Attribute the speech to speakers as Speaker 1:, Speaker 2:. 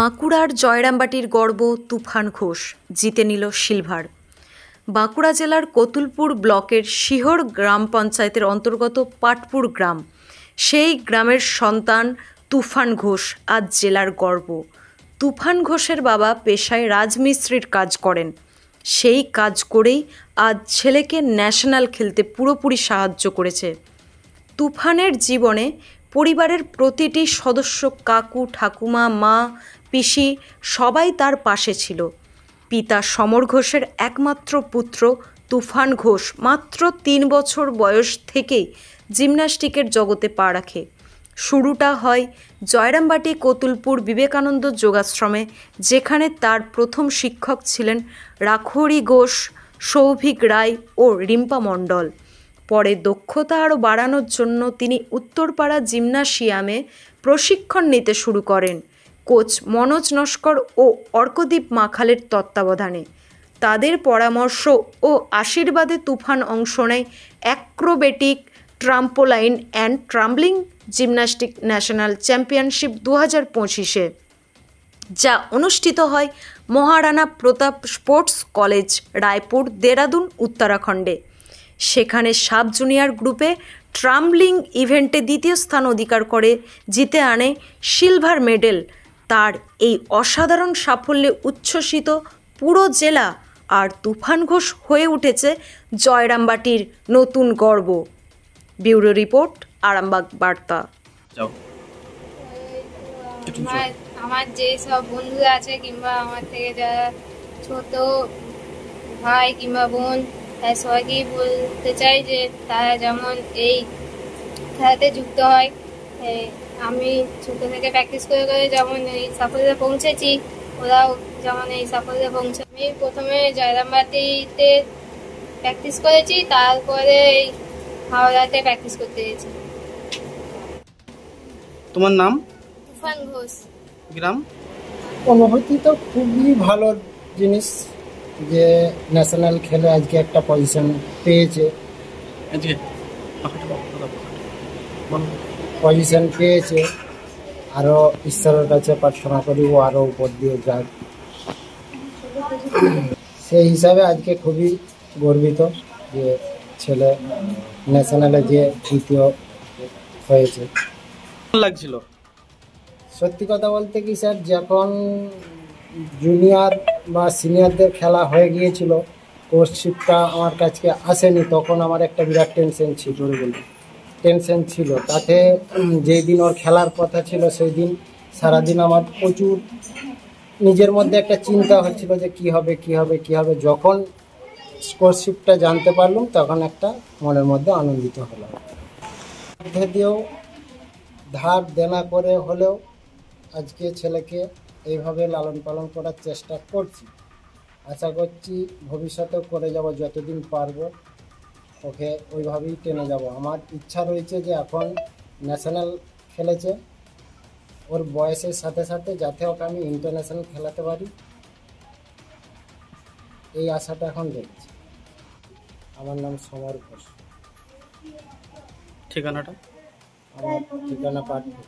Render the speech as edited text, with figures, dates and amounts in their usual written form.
Speaker 1: বাঁকুড়ার জয়রামবাটির গর্ব তুফান ঘোষ জিতে নিল সিলভার। বাঁকুড়া জেলার কতুলপুর ব্লকের শিহর গ্রাম পঞ্চায়েতের অন্তর্গত পাটপুর গ্রাম, সেই গ্রামের সন্তান তুফান ঘোষ আজ জেলার গর্ব। তুফান ঘোষের বাবা পেশায় রাজমিস্ত্রির কাজ করেন, সেই কাজ করেই আজ ছেলেকে ন্যাশনাল খেলতে পুরোপুরি সাহায্য করেছে। তুফানের জীবনে পরিবারের প্রতিটি সদস্য, কাকু, ঠাকুমা, মা, পিসি সবাই তার পাশে ছিল। পিতা সমর ঘোষের একমাত্র পুত্র তুফান ঘোষ মাত্র ৩ বছর বয়স থেকেই জিমন্যাস্টিকের জগতে পা রাখে। শুরুটা হয় জয়রামবাটি কতুলপুর বিবেকানন্দ যোগাশ্রমে, যেখানে তার প্রথম শিক্ষক ছিলেন রাখহরি ঘোষ, সৌভিক রায় ও রিম্পা মণ্ডল। পরে দক্ষতা আরও বাড়ানোর জন্য তিনি উত্তরপাড়া জিমনাসিয়ামে প্রশিক্ষণ নিতে শুরু করেন কোচ মনোজ নস্কর ও অর্কদীপ মাখালের তত্ত্বাবধানে। তাদের পরামর্শ ও আশীর্বাদে তুফান অংশ নেয় acrobatic, trampoline and tumbling gymnastic national championship 2025-এ, যা অনুষ্ঠিত হয় মহারানা প্রতাপ স্পোর্টস কলেজ, রায়পুর, দেরাদুন, উত্তরাখণ্ডে। সেখানে সাব জুনিয়র গ্রুপে ট্রাম্বলিং ইভেন্টে দ্বিতীয় স্থান অধিকার করে জিতে আনে সিলভার মেডেল। তার এই অসাধারণ সাফল্যে উচ্ছ্বসিত পুরো জেলা, আর তুফান ঘোষ হয়ে উঠেছে জয়রামবাটির নতুন গর্ব। ব্যুরো রিপোর্ট, আরামবাগ বার্তা।
Speaker 2: আমার যে সব বন্ধুরা আছে কিংবা আমার থেকে যারা ছোট ভাই কিংবা বোন, তাই সবাইকেই বলতে চাই যে তারা যেমন এই খেলাতে যুক্ত হয়। আমি ছোট থেকে প্র্যাকটিস করে করে যেমন এই সাফল্যে পৌঁছেছি, ওরাও যেমন এই সাফল্যে পৌঁছে। আমি প্রথমে জয়রামবাটিতে প্র্যাকটিস করেছি, তারপরে হাওড়াতে প্র্যাকটিস করতে গেছি।
Speaker 3: তোমার নাম?
Speaker 2: তুফান ঘোষ।
Speaker 3: গ্রাম?
Speaker 4: অনুভূতি তো খুবই ভালো জিনিস যে ন্যাশনাল খেলে আজকে একটা পজিশন পেয়েছে। আরও ঈশ্বরের কাছে প্রার্থনা করি ও আরও উপর দিয়ে যাক। সেই হিসাবে আজকে খুবই গর্বিত যে ছেলে ন্যাশনালে যে তৃতীয় হয়েছে।
Speaker 3: লাগছিল
Speaker 4: সত্যি কথা বলতে কি স্যার, যখন জুনিয়র বা সিনিয়রদের খেলা হয়ে গিয়েছিল, কোচশিপটা আমার কাছে আসেনি, তখন আমার একটা বিরাট টেনশন ছিল। তাতে যেই দিন ওর খেলার কথা ছিল সেই দিন সারাদিন আমার প্রচুর নিজের মধ্যে একটা চিন্তা হচ্ছিল যে কি হবে। যখন স্কোরশিপটা জানতে পারলাম তখন একটা মনের মধ্যে আনন্দিত হলাম। মধ্যে দিয়েও ধার দেনা করে হলেও আজকে ছেলেকে এইভাবে লালন পালন করার চেষ্টা করছি। আশা করছি ভবিষ্যতেও করে যাব, যতদিন পারবো ওকে ওইভাবেই টেনে যাব। আমার ইচ্ছা রয়েছে যে এখন ন্যাশনাল খেলেছে, ওর বয়সের সাথে সাথে যাতে ওকে আমি ইন্টারন্যাশনাল খেলাতে পারি, এই আশাটা এখন দেখছি। আমার নাম সমর ঘোষ।
Speaker 3: ঠিকানাটা?
Speaker 4: আমার ঠিকানা পাটপুর।